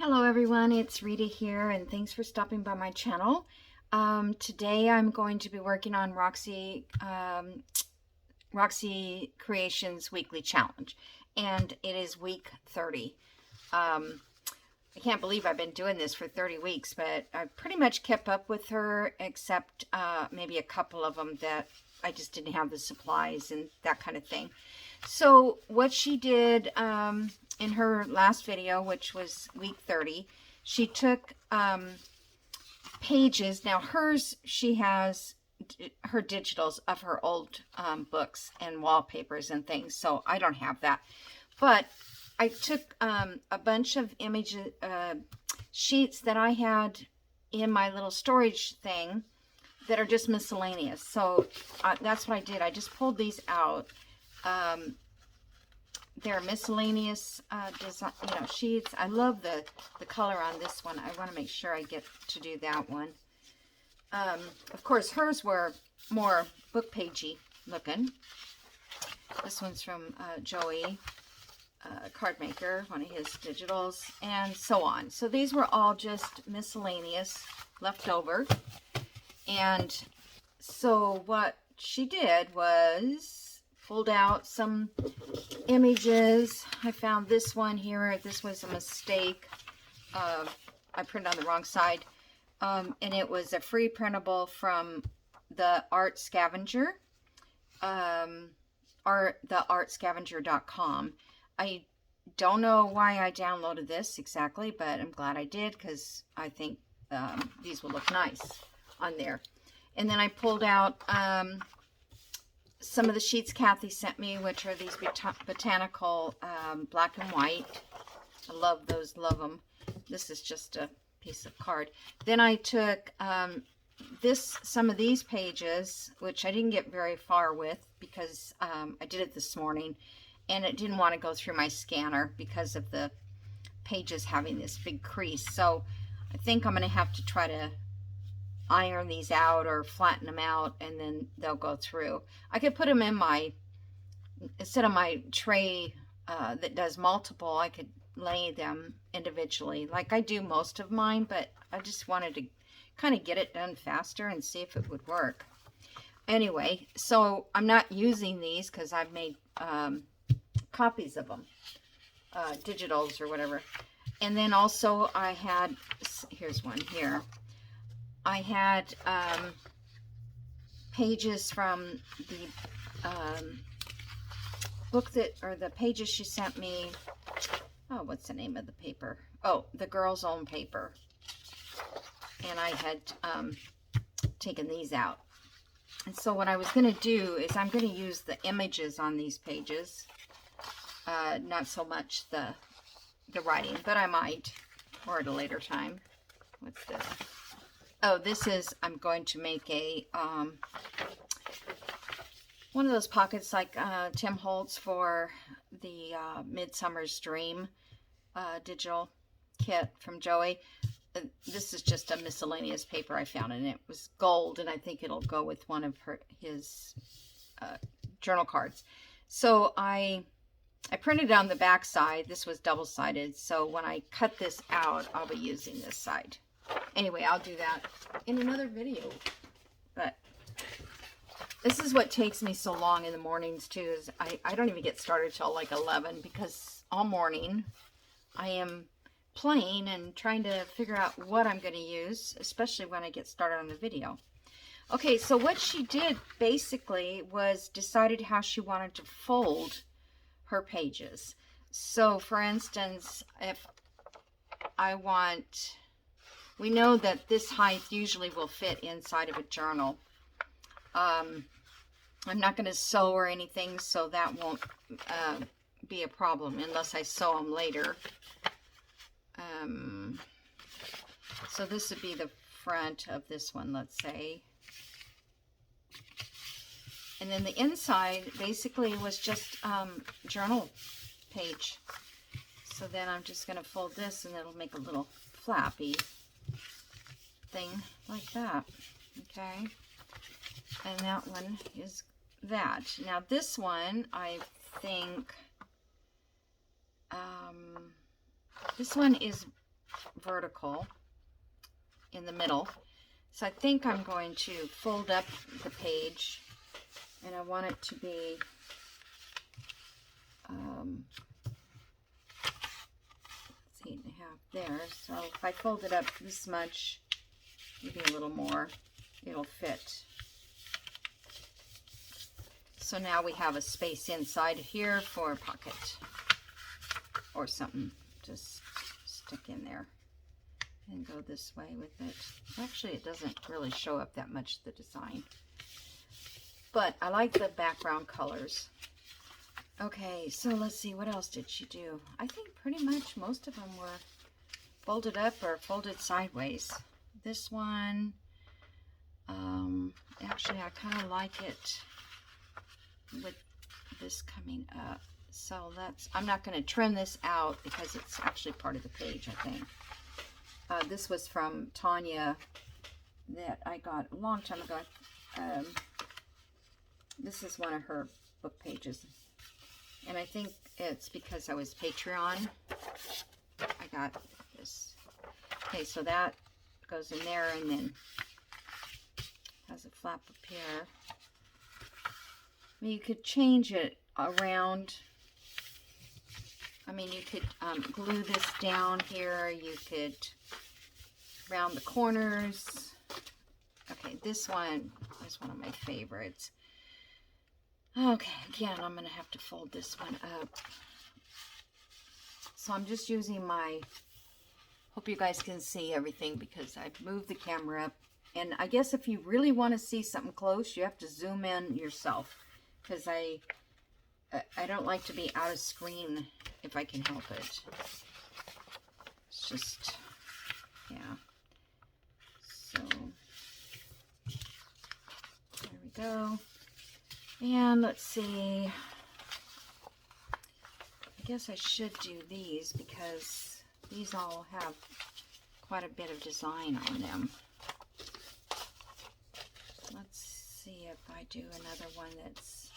Hello everyone, it's Rita here and thanks for stopping by my channel. Today I'm going to be working on Roxy Creations Weekly Challenge, and it is week 30. I can't believe I've been doing this for 30 weeks, but I've pretty much kept up with her except maybe a couple of them that I just didn't have the supplies and that kind of thing. So what she did in her last video, which was week 30, she took pages. Now hers, she has her digitals of her old books and wallpapers and things, so I don't have that. But I took a bunch of images, sheets that I had in my little storage thing that are just miscellaneous. So that's what I did. I just pulled these out. They're miscellaneous design, sheets. I love the color on this one. I want to make sure I get to do that one. Of course, hers were more book pagey looking. This one's from Joey, card maker, one of his digitals, and so on. So these were all just miscellaneous left over. And so what she did was pulled out some images. I found this one here. This was a mistake. I printed on the wrong side. And it was a free printable from the Art Scavenger, theartscavenger.com. I don't know why I downloaded this exactly, but I'm glad I did because I think these will look nice on there. And then I pulled out some of the sheets Kathy sent me, which are these botanical black and white. I love those, love them. This is just a piece of card. Then I took some of these pages, which I didn't get very far with because I did it this morning, and it didn't want to go through my scanner because of the pages having this big crease. So I think I'm going to have to try to iron these out or flatten them out, and then they'll go through. I could put them in my, instead of my tray that does multiple, I could lay them individually like I do most of mine, but I just wanted to kind of get it done faster and see if it would work. Anyway, so I'm not using these because I've made copies of them, digitals or whatever. And then also I had, here's one here. I had pages from the book that, or the pages she sent me. Oh, what's the name of the paper? Oh, the Girl's Own paper. And I had taken these out. And so what I was going to do is I'm going to use the images on these pages. Not so much the writing, but I might, or at a later time. What's this? Oh, this is, I'm going to make a, one of those pockets like Tim Holtz for the Midsummer's Dream digital kit from Joey. This is just a miscellaneous paper I found, and it was gold, and I think it'll go with one of his journal cards. So I printed it on the back side. This was double-sided, so when I cut this out, I'll be using this side. Anyway, I'll do that in another video. But this is what takes me so long in the mornings too, is I don't even get started till like 11, because all morning I am playing and trying to figure out what I'm going to use, especially when I get started on the video. Okay, so what she did basically was decided how she wanted to fold her pages. So for instance, if I want, we know that this height usually will fit inside of a journal. I'm not going to sew or anything, so that won't be a problem unless I sew them later. So this would be the front of this one, let's say. And then the inside basically was just journal page. So then I'm just going to fold this, and it'll make a little flappy thing like that. Okay. And that one is that. Now this one, I think, this one is vertical in the middle. So I think I'm going to fold up the page, and I want it to be 8.5 there. So if I fold it up this much, maybe a little more, it'll fit. So now we have a space inside here for a pocket or something. Just stick in there and go this way with it. Actually, it doesn't really show up that much, the design. But I like the background colors. Okay, so let's see, what else did she do? I think pretty much most of them were folded up or folded sideways. This one, actually I kind of like it with this coming up. So I'm not going to trim this out because it's actually part of the page, I think. This was from Tanya that I got a long time ago. This is one of her book pages. And I think it's because I was Patreon. I got this. Okay, so that goes in there and then has a flap up here. I mean, you could change it around. I mean, you could glue this down here. You could round the corners. Okay, this one is one of my favorites. Okay, again, I'm going to have to fold this one up. So I'm just using hope you guys can see everything because I've moved the camera up. And I guess if you really want to see something close, you have to zoom in yourself. Because I don't like to be out of screen if I can help it. It's just, yeah. So, there we go. And let's see. I guess I should do these because these all have quite a bit of design on them. Let's see if I do another one that's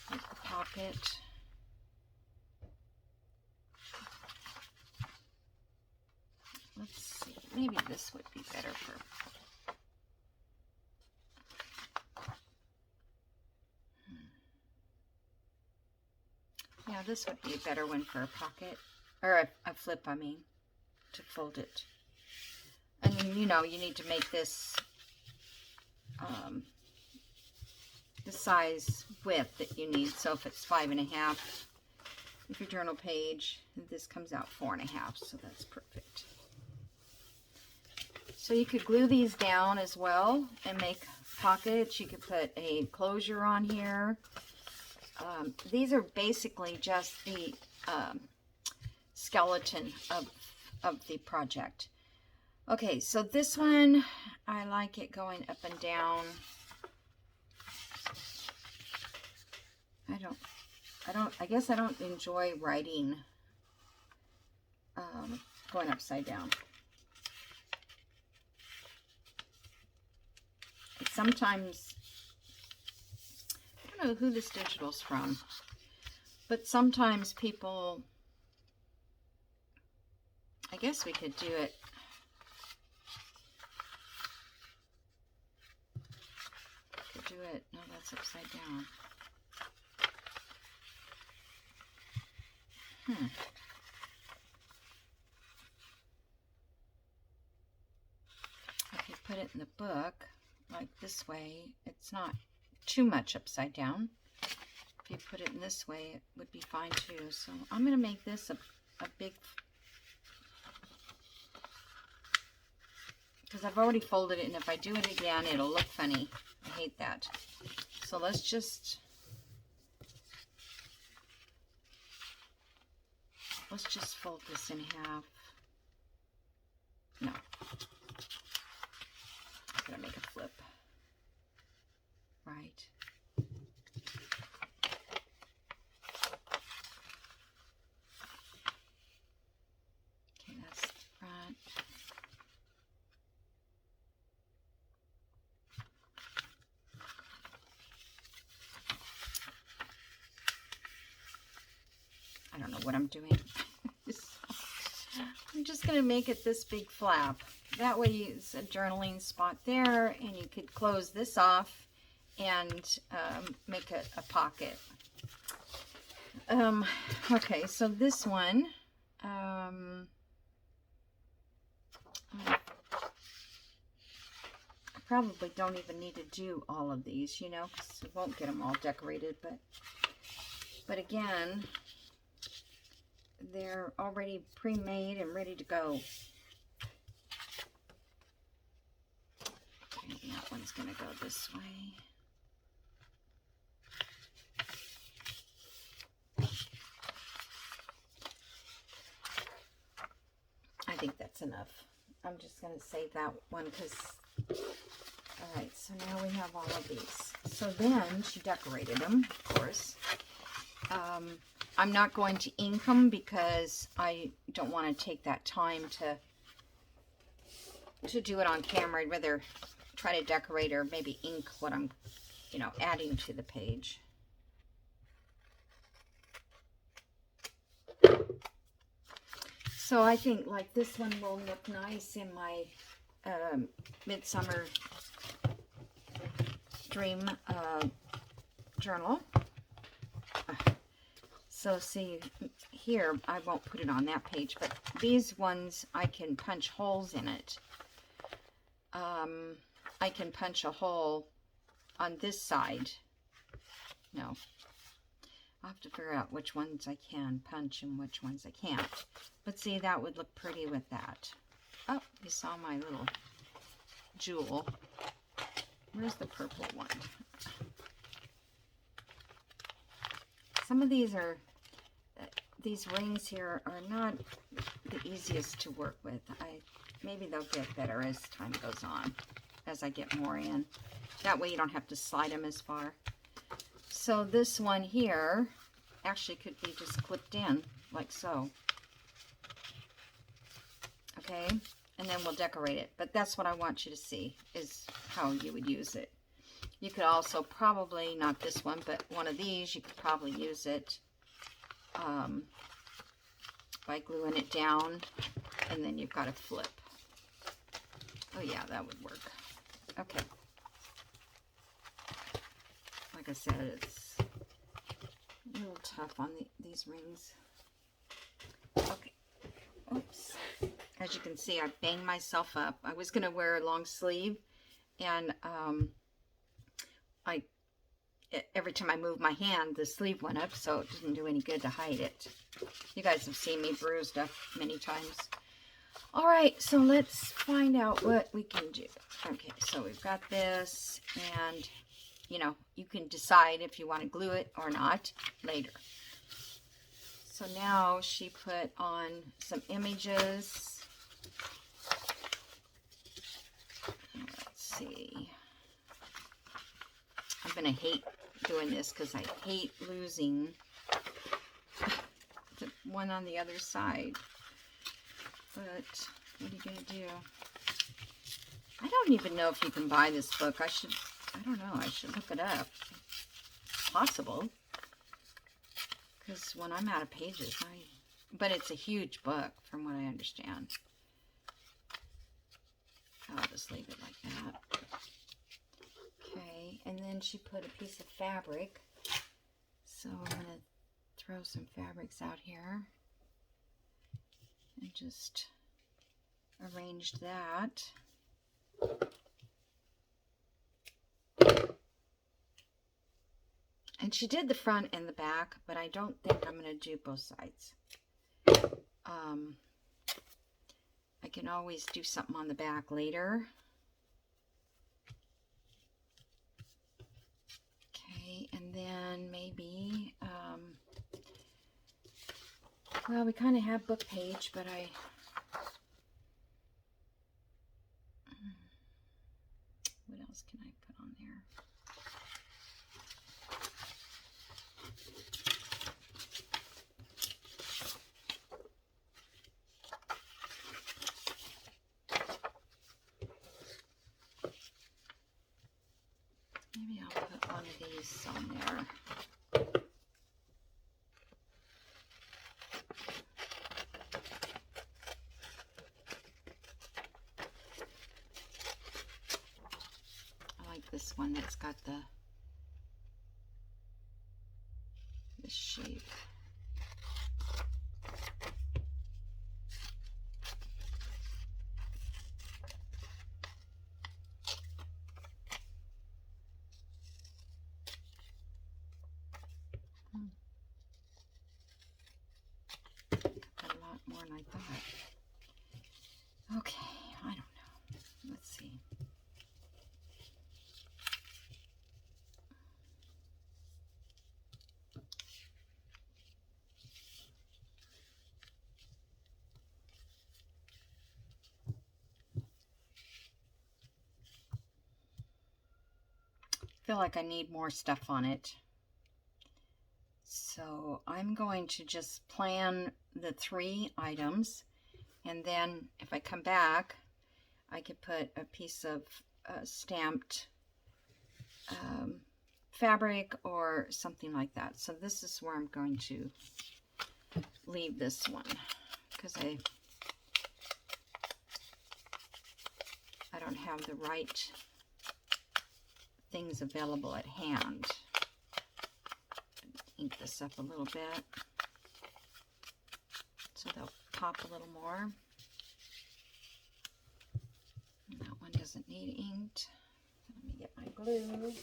like the pocket. Let's see. Maybe this would be better for... Yeah, this would be a better one for a pocket. Or a flip, I mean, to fold it. And you know, you need to make this the size width that you need. So if it's 5.5, if your journal page, this comes out 4.5, so that's perfect. So you could glue these down as well and make pockets. You could put a closure on here. These are basically just the skeleton of the project. Okay, so this one, I like it going up and down. I guess I don't enjoy writing going upside down. Sometimes, I don't know who this digital's from, but sometimes people, I guess we could do it. No, that's upside down. If you put it in the book, like this way, it's not too much upside down. If you put it in this way, it would be fine too. So I'm going to make this a big, because I've already folded it, and if I do it again, it'll look funny. I hate that. So let's just fold this in half. No. I'm going to make a flip. Right. Okay, that's the front. I don't know what I'm doing. I'm just going to make it this big flap. That way it's a journaling spot there, and you could close this off and make a pocket. Okay, so this one, I probably don't even need to do all of these, you know, because we won't get them all decorated, but again, they're already pre-made and ready to go. Okay, that one's going to go this way. I think that's enough. I'm just going to save that one because, all right, so now we have all of these. So then she decorated them, of course. I'm not going to ink them because I don't want to take that time to do it on camera. I'd rather try to decorate or maybe ink what I'm, you know, adding to the page. So I think like this one will look nice in my Midsummer Dream journal. So see here, I won't put it on that page, but these ones I can punch holes in it. I can punch a hole on this side. No. I'll have to figure out which ones I can punch and which ones I can't. But see, that would look pretty with that. Oh, you saw my little jewel. Where's the purple one? Some of these are, these rings here are not the easiest to work with. Maybe they'll get better as time goes on, as I get more in. That way you don't have to slide them as far. So this one here actually could be just clipped in, like so. Okay, and then we'll decorate it. But that's what I want you to see, is how you would use it. You could also probably, not this one, but one of these, you could probably use it by gluing it down, and then you've got to flip. Oh yeah, that would work. Okay. Like I said, it's a little tough on these rings. Okay. Oops. As you can see, I banged myself up. I was going to wear a long sleeve, and every time I moved my hand, the sleeve went up, so it didn't do any good to hide it. You guys have seen me bruised up many times. All right, so let's find out what we can do. Okay, so we've got this, and you know, you can decide if you want to glue it or not later. So now she put on some images. Let's see. I'm going to hate doing this because I hate losing the one on the other side. But what are you going to do? I don't even know if you can buy this book. I don't know. I should look it up. It's possible. Because when I'm out of pages, but it's a huge book from what I understand. I'll just leave it like that. Okay, and then she put a piece of fabric. So I'm going to throw some fabrics out here. And just arrange that. And she did the front and the back, but I don't think I'm going to do both sides. I can always do something on the back later. Okay, and then maybe, well, we kind of have book page, but what else can I put on there? Maybe I'll put one of these on there. this one that's got the shape. Got a lot more than I thought. Okay, I don't know. Let's see. I feel like I need more stuff on it. So I'm going to just plan the 3 items, and then if I come back, I could put a piece of stamped fabric or something like that. So this is where I'm going to leave this one, because I don't have the right things available at hand. Ink this up a little bit so they'll pop a little more. And that one doesn't need inked. Let me get my glue.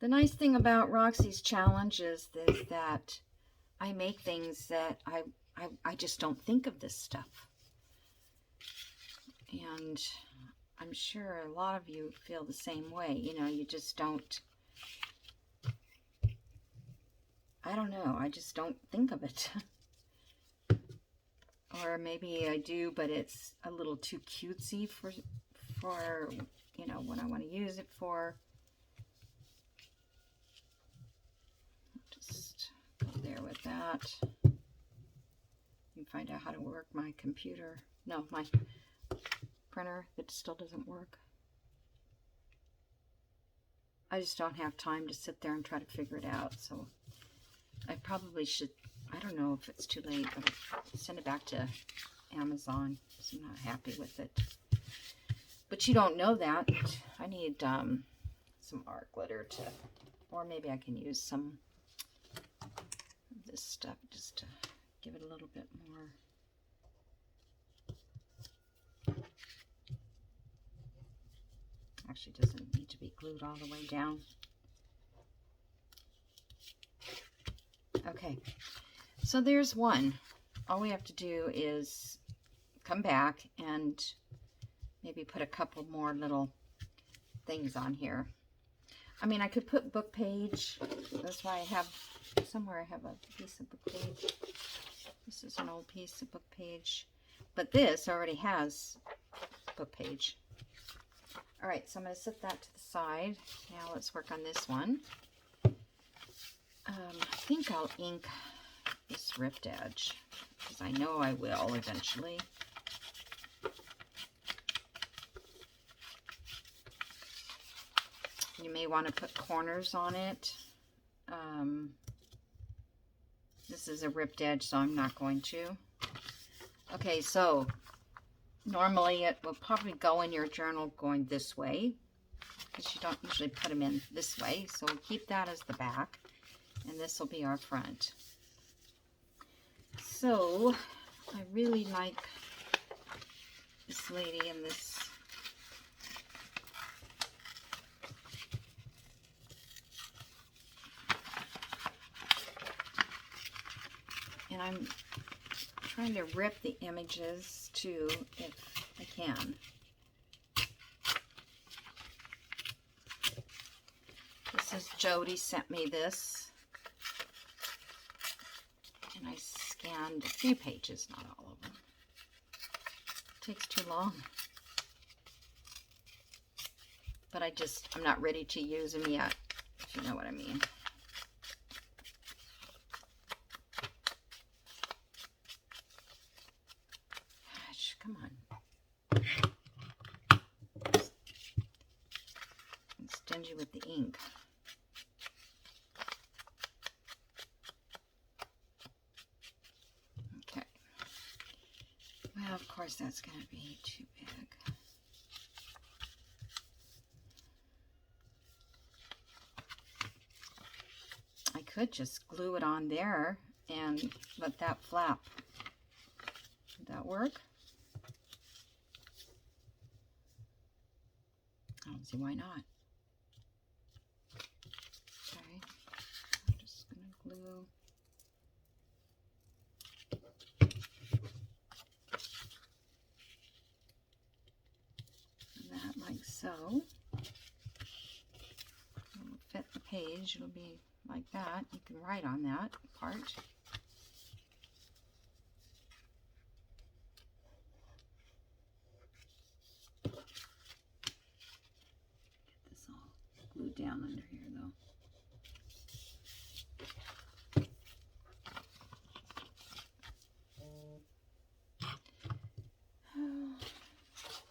The nice thing about Roxy's challenge is that I make things that I just don't think of this stuff. And I'm sure a lot of you feel the same way. You know, you just don't, I don't know, I just don't think of it. Or maybe I do, but it's a little too cutesy for you know, what I want to use it for. Just go there with that. You can find out how to work my computer. No, my printer that still doesn't work. I just don't have time to sit there and try to figure it out. So I probably should, I don't know if it's too late, but I'll send it back to Amazon because I'm not happy with it. But you don't know that. I need some art glitter to, or maybe I can use some of this stuff just to give it a little bit more. Actually doesn't need to be glued all the way down. Okay, so there's one. All we have to do is come back and maybe put a couple more little things on here. I mean, I could put book page. That's why I have, somewhere I have a piece of book page. This is an old piece of book page. But this already has book page. All right, so I'm going to set that to the side. Now let's work on this one. I think I'll ink this ripped edge, because I know I will eventually. You may want to put corners on it. This is a ripped edge, so I'm not going to. Okay, so normally it will probably go in your journal going this way, because you don't usually put them in this way. So we'll keep that as the back, and this will be our front. So I really like this lady and this. And I'm trying to rip the images too, if I can. This is Jody sent me this. And I scanned a few pages, not all of them. It takes too long. But I'm not ready to use them yet, if you know what I mean. Come on. stingy with the ink. Okay. Well, of course, that's going to be too big. I could just glue it on there and let that flap. Would that work? I don't see why not. Okay, I'm just going to glue. That like so. It'll fit the page. It'll be like that. You can write on that part. Get this all glued down under here though.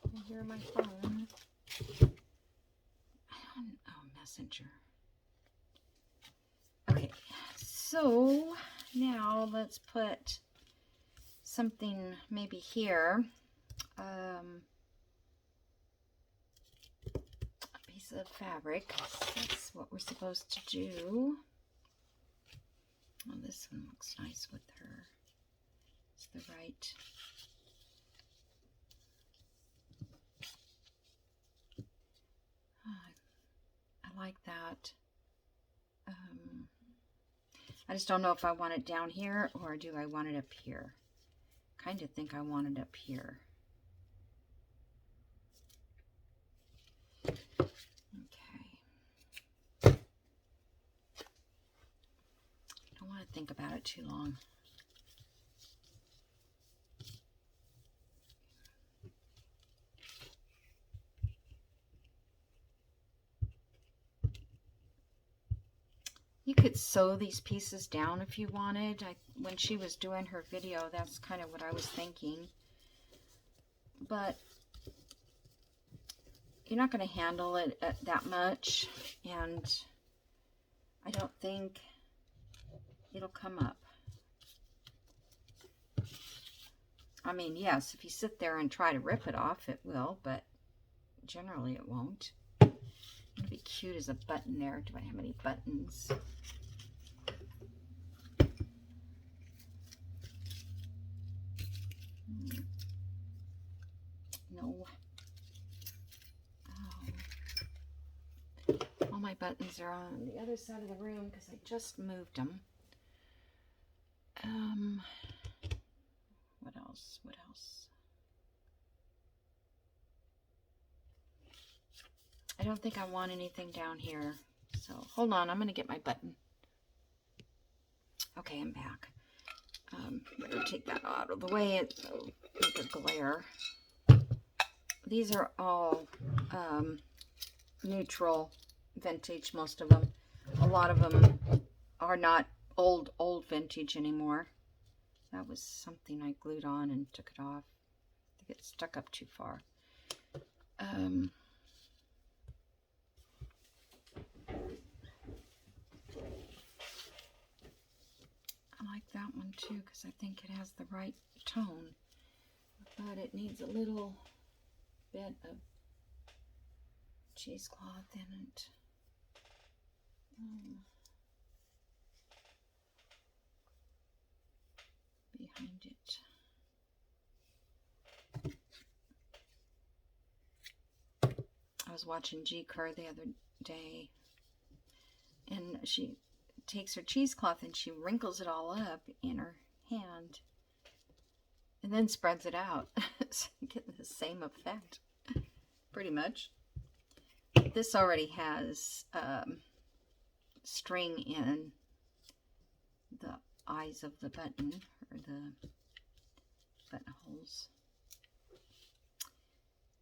I hear my phone. Messenger. Okay, so now let's put something maybe here. A piece of fabric. That's what we're supposed to do. Oh, this one looks nice with her. It's the right. I like that. I just don't know if I want it down here or do I want it up here. Kind of think I want it up here. Okay. Don't want to think about it too long. You could sew these pieces down if you wanted. When she was doing her video, that's kind of what I was thinking. But you're not going to handle it that much, and I don't think it'll come up. I mean, yes, if you sit there and try to rip it off, it will, but generally it won't. It'd be cute as a button there. Do I have any buttons? No. Oh. All my buttons are on the other side of the room because I just moved them. What else? What else? I don't think I want anything down here. So hold on, I'm going to get my button. Okay, I'm back. Better take that out of the way. It'll make a glare. These are all neutral vintage, most of them. A lot of them are not old vintage anymore. That was something I glued on and took it off. I think it stuck up too far. I like that one too because I think it has the right tone, but it needs a little bit of cheesecloth in it. Behind it. I was watching G. Kerr the other day, and she takes her cheesecloth and she wrinkles it all up in her hand and then spreads it out. So you get the same effect, pretty much. This already has string in the eyes of the button, or the buttonholes.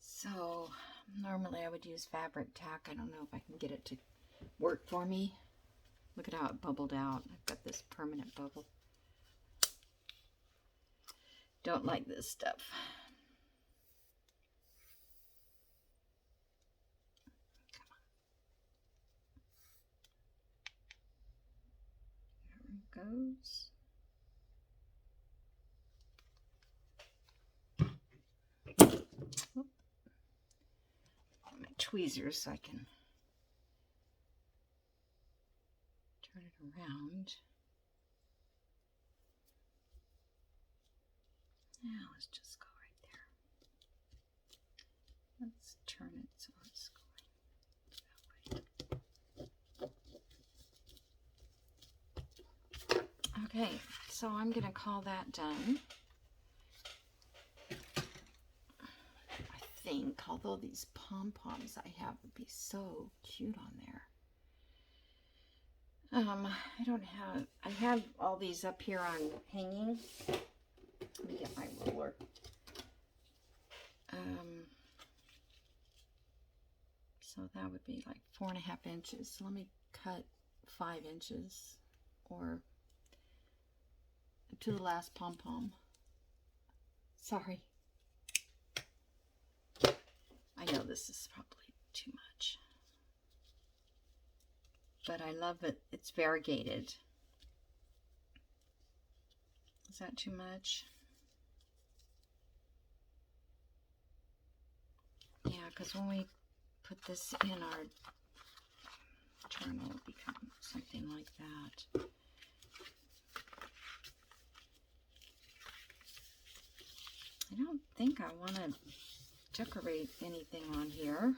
So normally I would use fabric tack. I don't know if I can get it to work for me. Look at how it bubbled out. I've got this permanent bubble. Don't like this stuff. Come goes. My tweezers so I can turn it around. Now let's just go right there. Let's turn it so it's going that way. Okay, so I'm going to call that done. I think, although these pom-poms I have would be so cute on there. I have all these up here on hanging. Let me get my ruler. So that would be like 4.5 inches. So let me cut 5 inches or to the last pom-pom. Sorry. I know this is probably too much, but I love it. It's variegated. Is that too much? Yeah, because when we put this in our journal, it'll become something like that. I don't think I want to decorate anything on here.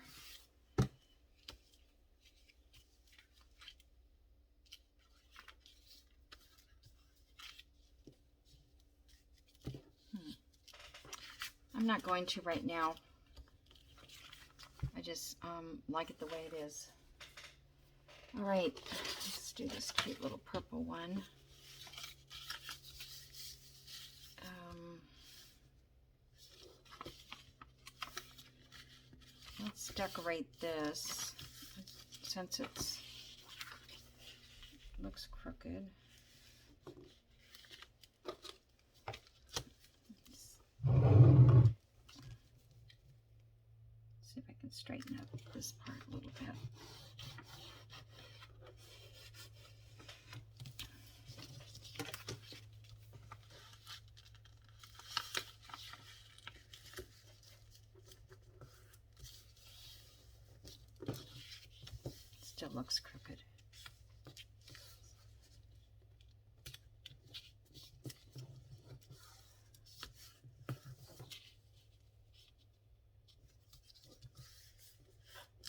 I'm not going to right now. I just like it the way it is. All right, let's do this cute little purple one. Let's decorate this since it's looks crooked. See if I can straighten up this part a little bit. Still looks crooked.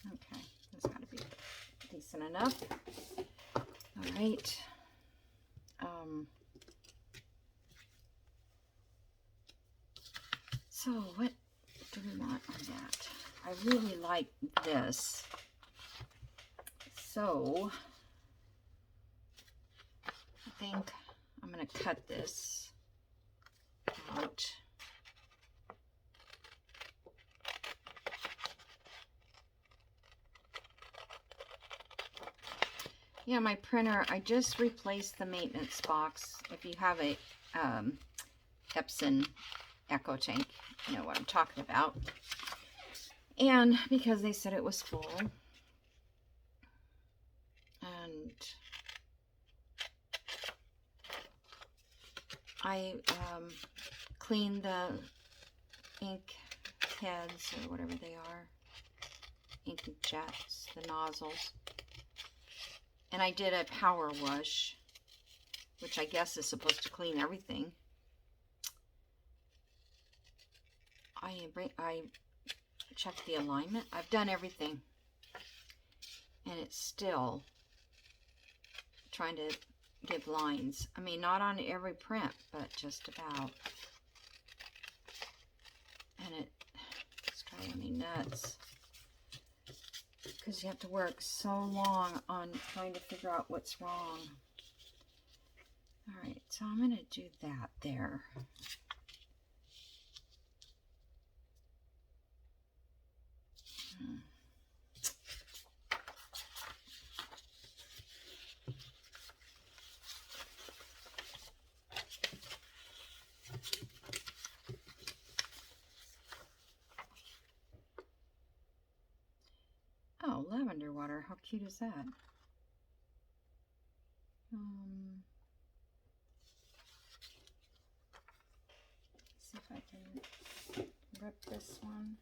Okay, that's got to be decent enough. All right. So what do we want on that? I really like this. So I think I'm going to cut this out. Yeah, my printer, I just replaced the maintenance box. If you have a Epson Echo Tank, you know what I'm talking about. And because they said it was full. And I cleaned the ink heads or whatever they are. Ink jets, the nozzles. And I did a power wash, which I guess is supposed to clean everything. I checked the alignment. I've done everything. And it's still trying to give lines. I mean, not on every print, but just about. And it's driving me nuts. Because you have to work so long on trying to figure out what's wrong. Alright, so I'm going to do that there. Oh, lavender water. How cute is that? this one.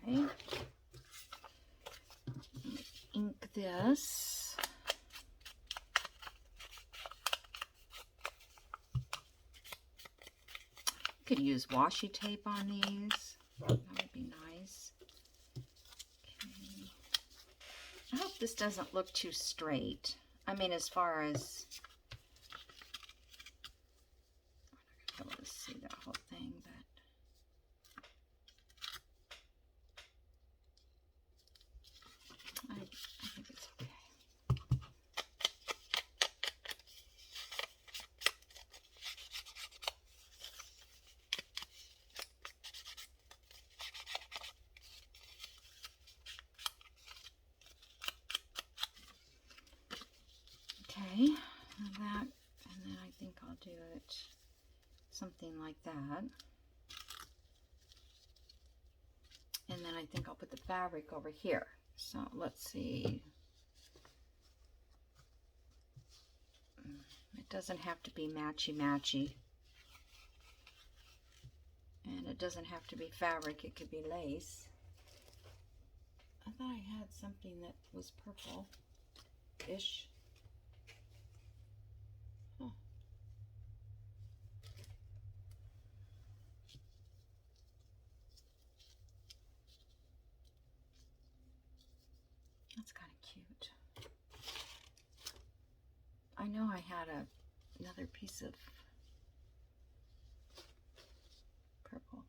Okay. Ink this. Could use washi tape on these. That would be nice. Okay. I hope this doesn't look too straight. I mean, as far as I'm not gonna be able to see that whole thing, but I think it's okay. Okay, that, and then I think I'll do it something like that. And then I think I'll put the fabric over here. So let's see. It doesn't have to be matchy-matchy. And it doesn't have to be fabric, it could be lace. I thought I had something that was purple-ish. Huh. That's kind of cute. I know I had another piece of purple.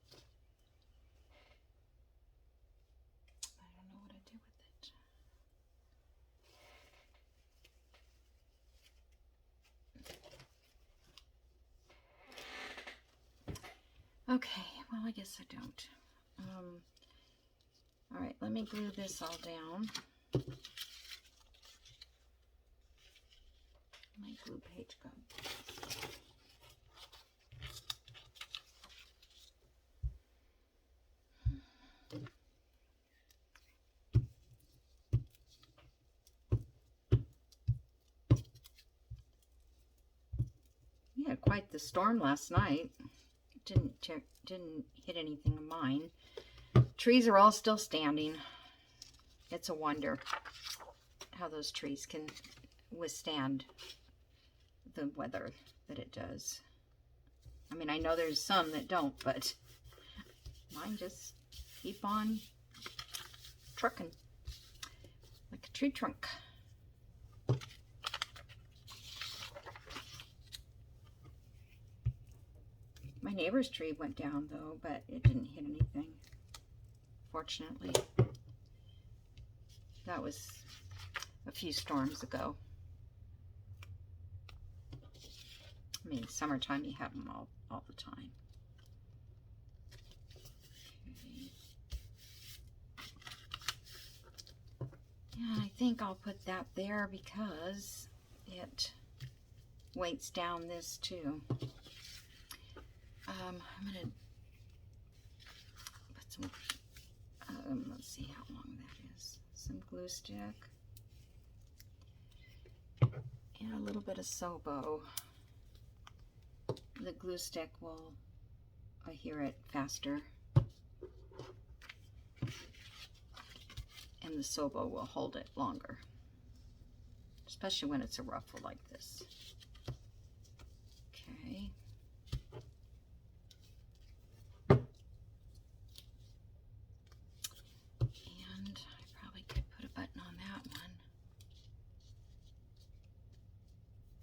I don't know what I do with it. Okay, well, I guess I don't. All right, let me glue this all down. My glue page go. We had quite the storm last night. Didn't hit anything of mine. Trees are all still standing. It's a wonder how those trees can withstand the weather that it does. I mean, I know there's some that don't, but mine just keep on trucking like a tree trunk. My neighbor's tree went down though, but it didn't hit anything, fortunately. That was a few storms ago. I mean, summertime, you have them all the time. Okay. Yeah, I think I'll put that there because it weights down this too. I'm gonna put some, let's see how long that is. Some glue stick and a little bit of Sobo. The glue stick will adhere it faster, and the Sobo will hold it longer, especially when it's a ruffle like this. Okay. And I probably could put a button on that one.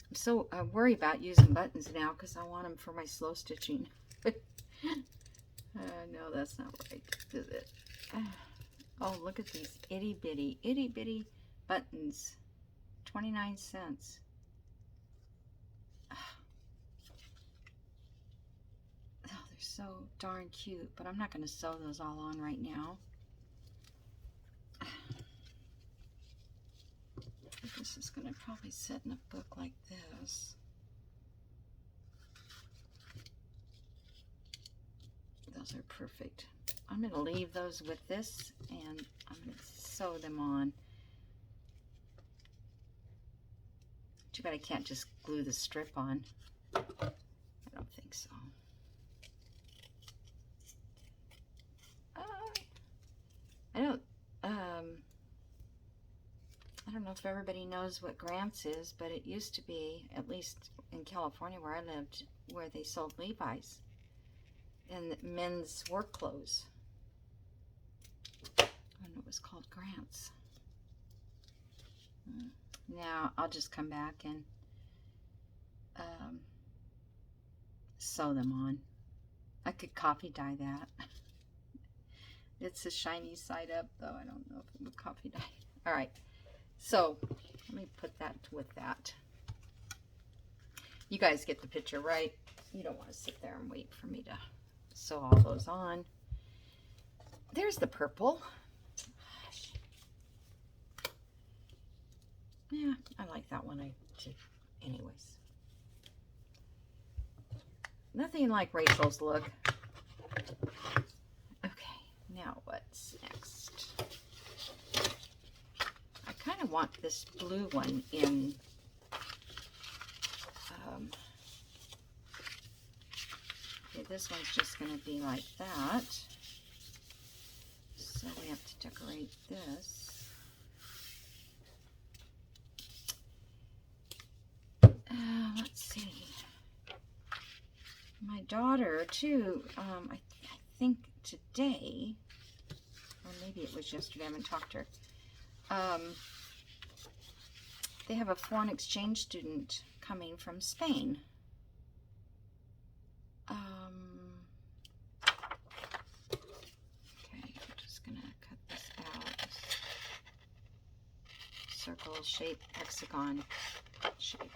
I'm so worried about using buttons now because I want them for my slow stitching. No, that's not right, is it? Oh, look at these itty bitty buttons. 29 cents. Oh, they're so darn cute, but I'm not going to sew those all on right now. This is going to probably sit in a book like this. Those are perfect. I'm going to leave those with this, and I'm going to sew them on. Too bad I can't just glue the strip on. I don't think so. I don't know if everybody knows what Grants is, but it used to be, at least in California where I lived, where they sold Levi's and men's work clothes. And it was called Grants. Now I'll just come back and sew them on. I could coffee dye that. It's a shiny side up, though. I don't know if it would coffee dye. All right, so let me put that with that. You guys get the picture, right? You don't want to sit there and wait for me to sew all those on. There's the purple. Gosh. Yeah, I like that one. I did anyways. Nothing like Rachel's look. Okay, now what's next? I kind of want this blue one in okay, this one's just going to be like that. So we have to decorate this. Let's see. My daughter, too, I think today, or maybe it was yesterday, I haven't talked to her. They have a foreign exchange student coming from Spain. Okay, I'm just gonna cut this out. Circle shape, hexagon shape.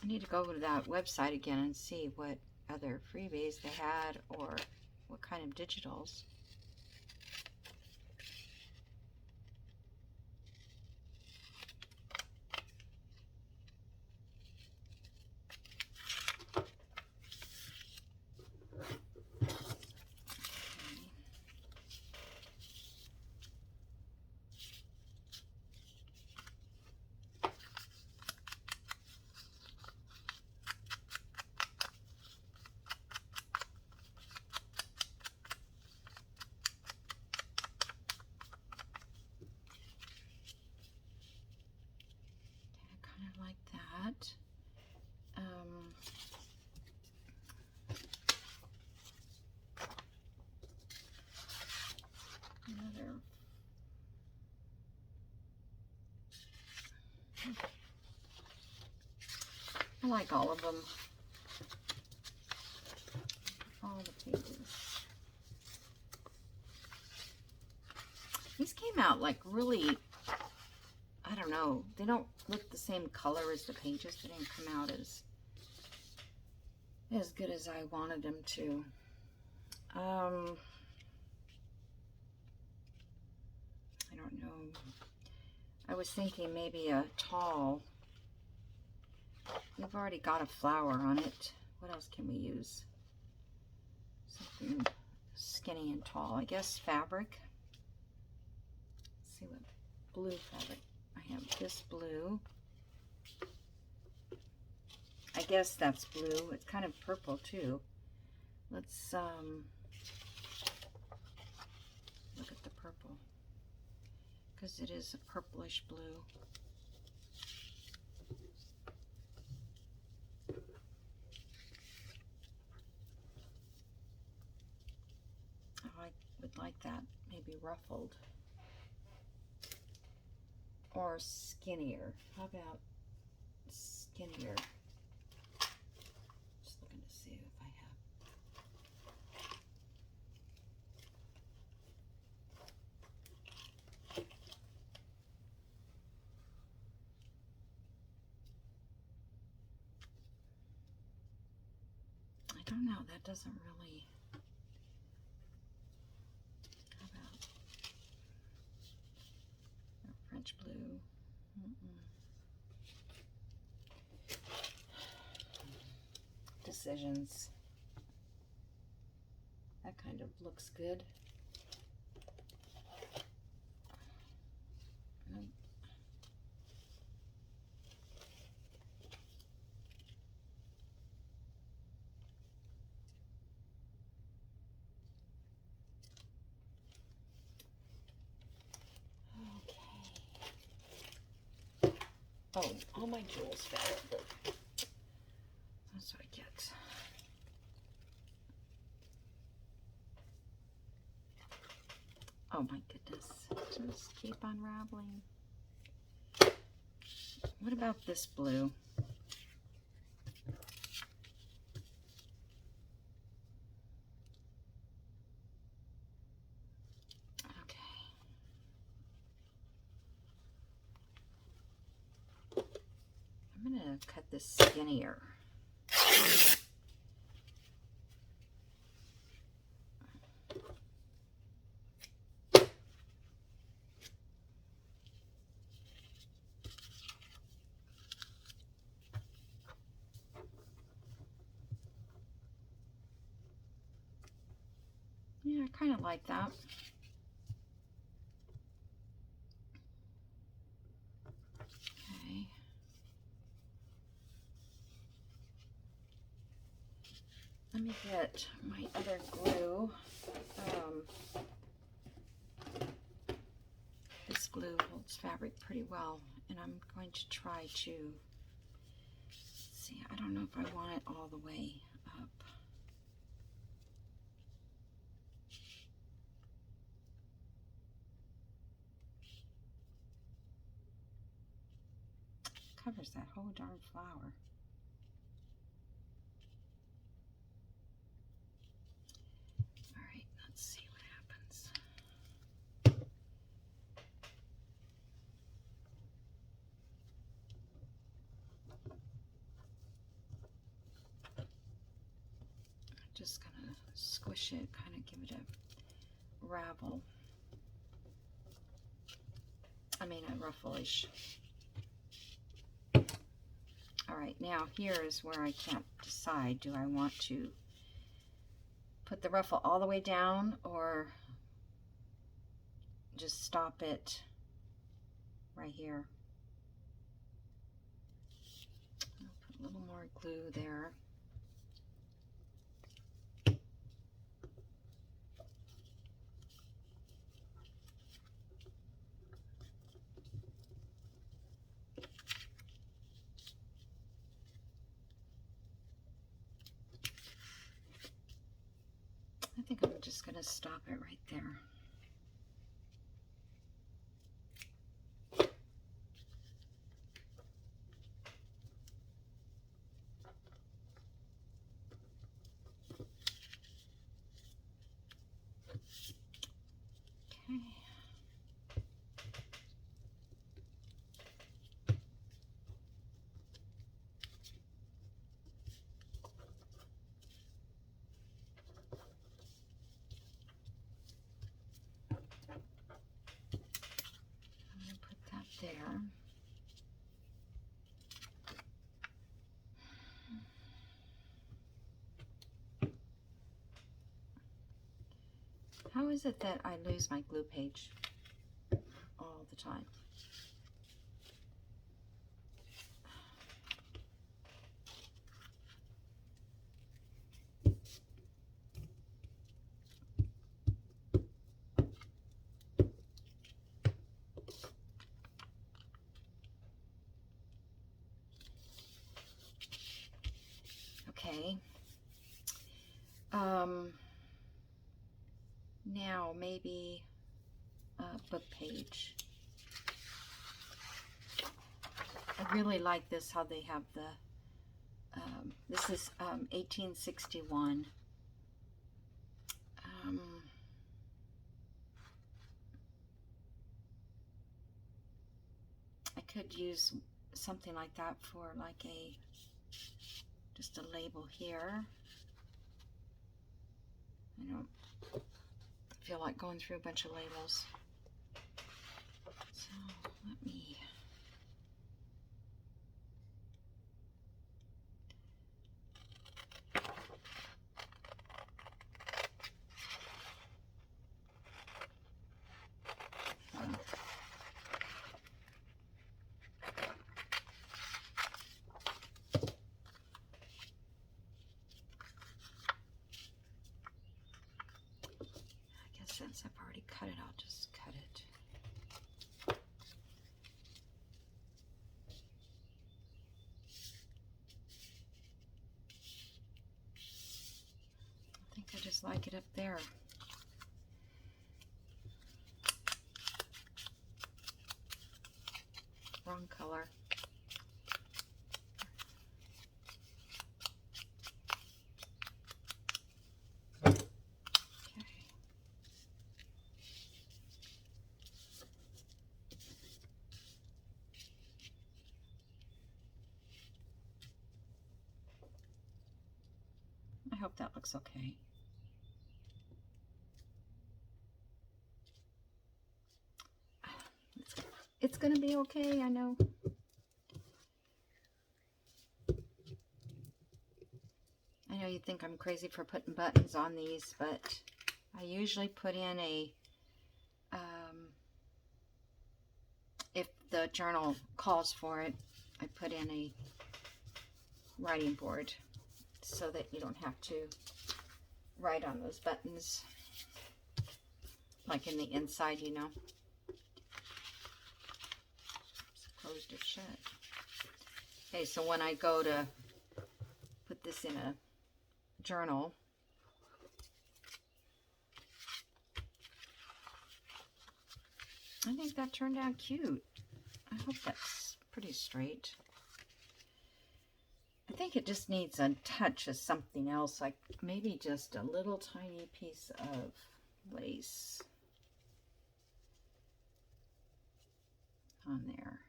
I need to go to that website again and see what other freebies they had or what kind of digitals. Like that. Another. I like all of them. All the pages. These came out like really, I don't know, they don't look the same color as the pages. They didn't come out as good as I wanted them to. I don't know. I was thinking maybe a tall. We've already got a flower on it. What else can we use? Something skinny and tall. I guess fabric. Let's see what blue fabric. I have this blue. I guess that's blue. It's kind of purple too. Let's look at the purple, because it is a purplish blue. Oh, I would like that maybe ruffled or skinnier. How about skinnier? Just looking to see if I have. I don't know, that doesn't really, how about French blue? Decisions. That kind of looks good. Oh, all my jewels fell over. That's what I get. Oh my goodness. Just keep unraveling. What about this blue? Okay. I'm going to cut this skinnier. Yeah, I kind of like that. Okay. Let me get my other glue. This glue holds fabric pretty well, and I'm going to try to see. I don't know if I want it all the way up. Covers that whole darn flower. All right, let's see what happens. I'm just gonna squish it, kind of give it a ravel. I mean a ruffleish. All right, now here is where I can't decide. Do I want to put the ruffle all the way down or just stop it right here? I'll put a little more glue there. I think I'm just going to stop it right there. Okay. I'm going to put that there. How is it that I lose my glue page all the time? Okay. Now maybe a book page. I really like this, how they have the, this is 1861. I could use something like that for like just a label here. I don't feel like going through a bunch of labels. So let me... Since I've already cut it, I'll just cut it. I think I just like it up there. Wrong color. I hope that looks okay. It's gonna be okay, I know. I know you think I'm crazy for putting buttons on these, but I usually put in a, if the journal calls for it, I put in a writing board so that you don't have to write on those buttons, like in the inside, you know. Closed or shut. Okay, so when I go to put this in a journal, I think that turned out cute. I hope that's pretty straight. I think it just needs a touch of something else, like maybe just a little tiny piece of lace on there.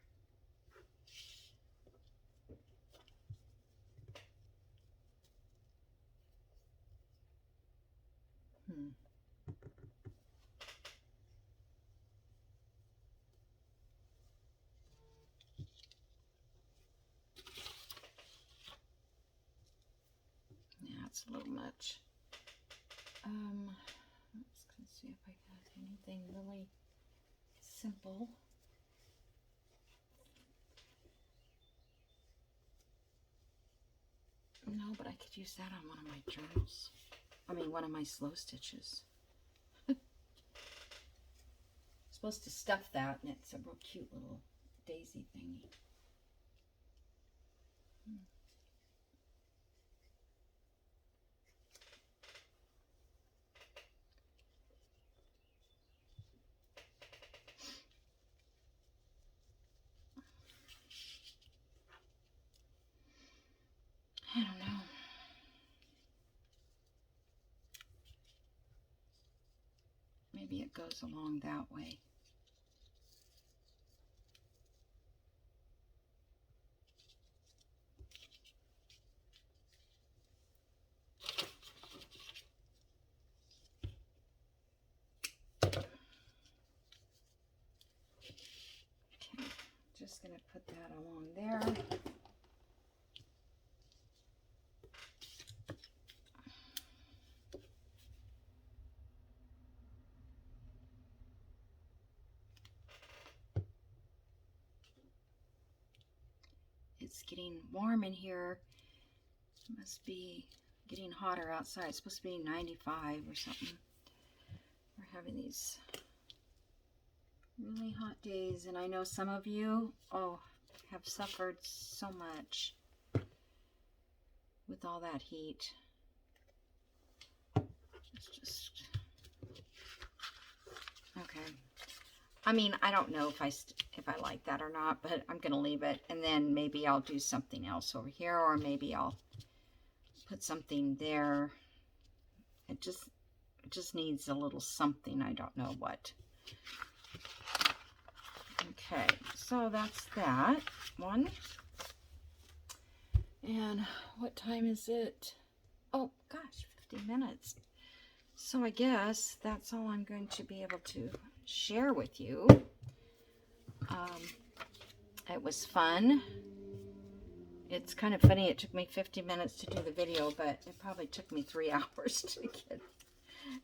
Yeah, it's a little much. Let's see if I got anything really simple. No, but I could use that on one of my journals. I mean, one of my slow stitches. Supposed to stuff that, and it's a real cute little daisy thingy. I don't know. Maybe it goes along that way. Okay, just gonna put that along there. It's getting warm in here. It must be getting hotter outside. It's supposed to be 95 or something. We're having these really hot days, and I know some of you, have suffered so much with all that heat. It's just, okay. I mean, I don't know if I like that or not, but I'm gonna leave it, and then maybe I'll do something else over here, or maybe I'll put something there. It just needs a little something. I don't know what. Okay, so that's that one. And what time is it? Oh gosh, 50 minutes. So I guess that's all I'm going to be able to share with you. It was fun. It's kind of funny, it took me 50 minutes to do the video, but it probably took me 3 hours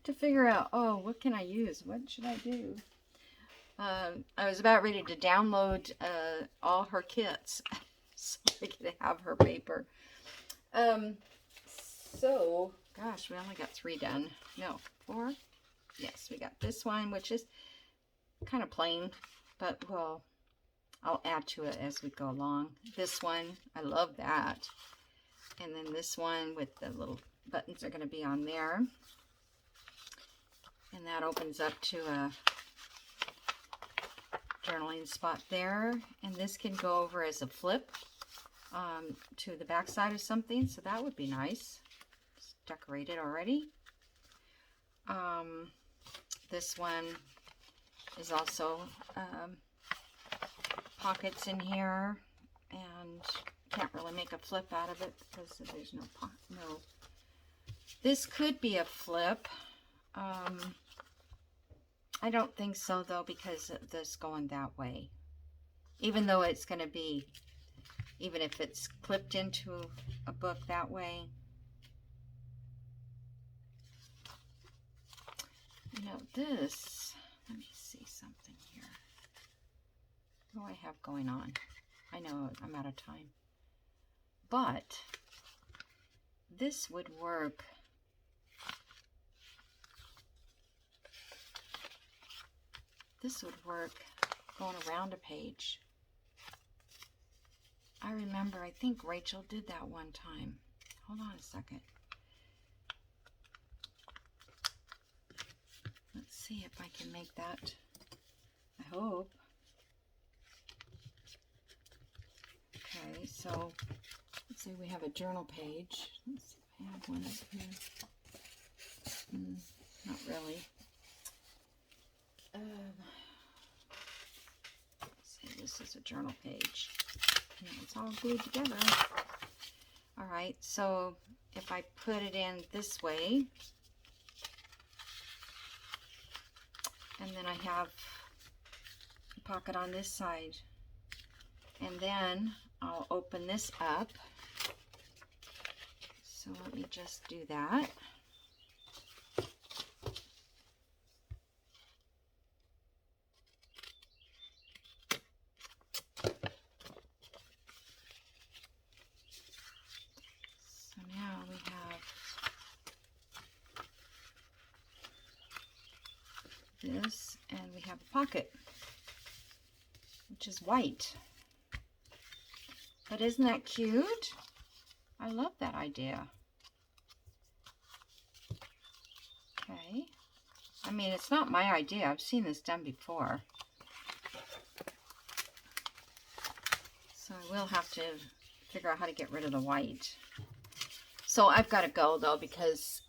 to figure out, oh, what can I use? What should I do? I was about ready to download all her kits so I could have her paper. So, gosh, we only got 3 done. No, 4? Yes, we got this one, which is kind of plain, but well, I'll add to it as we go along. This one, I love that. And then this one with the little buttons are going to be on there. And that opens up to a journaling spot there. And this can go over as a flip to the back side of something. So that would be nice. It's decorated already. This one is also pockets in here, and can't really make a flip out of it because there's no. This could be a flip. I don't think so though, because of this going that way. Even though it's going to be, even if it's clipped into a book that way. You know, this, let me see something here. What do I have going on? I know I'm out of time. But this would work. This would work going around a page. I remember, I think Rachel did that one time. Hold on a second. Let's see if I can make that. I hope. Okay, so let's say we have a journal page. Let's see if I have one up here. Not really. Let's say this is a journal page. And it's all glued together. All right, so if I put it in this way, and then I have a pocket on this side, and then I'll open this up. So let me just do that. So now we have this, and we have a pocket, which is white. But isn't that cute? I love that idea. Okay. I mean, it's not my idea. I've seen this done before. So I will have to figure out how to get rid of the white. So I've got to go, though, because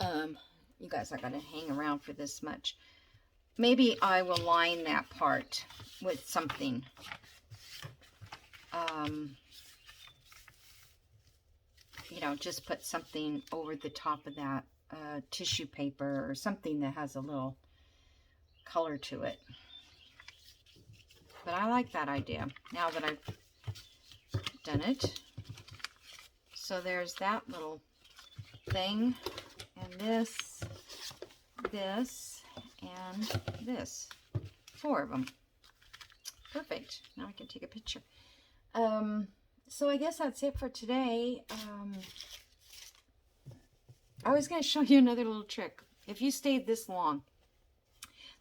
you guys are going to hang around for this much. Maybe I will line that part with something. You know, just put something over the top of that tissue paper or something that has a little color to it. But I like that idea now that I've done it. So there's that little thing, and this, and this. 4 of them. Perfect. Now I can take a picture. So I guess that's it for today. I was going to show you another little trick. If you stayed this long,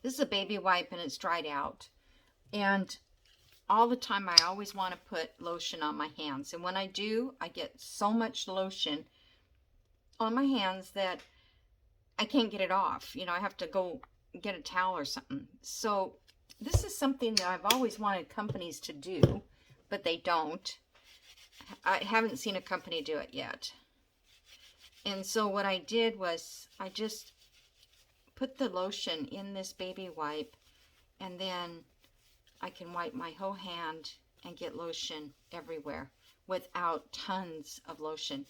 this is a baby wipe and it's dried out. And all the time I always want to put lotion on my hands. And when I do, I get so much lotion on my hands that I can't get it off. You know, I have to go get a towel or something. So this is something that I've always wanted companies to do, but they don't. I haven't seen a company do it yet. And so what I did was I just put the lotion in this baby wipe, and then I can wipe my whole hand and get lotion everywhere without tons of lotion.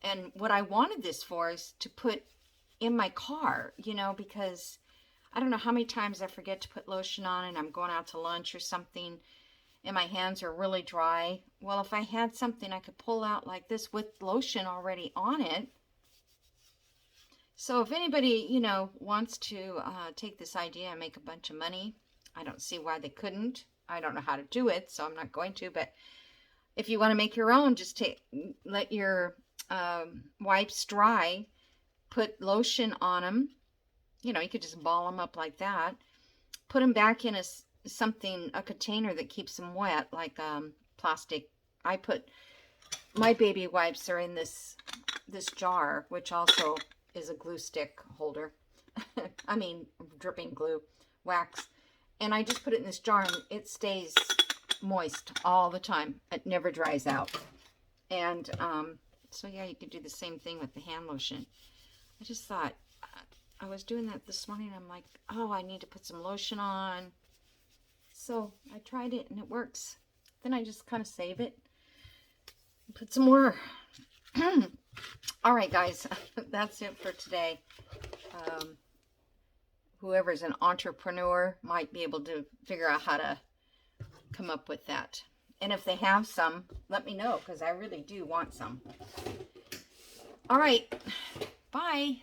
And what I wanted this for is to put in my car, you know, because I don't know how many times I forget to put lotion on and I'm going out to lunch or something and my hands are really dry. Well, if I had something I could pull out like this with lotion already on it. So if anybody, you know, wants to take this idea and make a bunch of money, I don't see why they couldn't. I don't know how to do it, so I'm not going to. But if you want to make your own, just let your wipes dry, put lotion on them. You know, you could just ball them up like that. Put them back in a container that keeps them wet, like plastic. I put my baby wipes are in this jar, which also is a glue stick holder. I mean, dripping glue, wax. And I just put it in this jar and it stays moist all the time. It never dries out. And so yeah, you could do the same thing with the hand lotion. I just thought, I was doing that this morning. I'm like, oh, I need to put some lotion on. So I tried it and it works. Then I just kind of save it. Put some more. All right, guys, that's it for today. Whoever's an entrepreneur might be able to figure out how to come up with that. And if they have some, let me know, because I really do want some. All right, bye.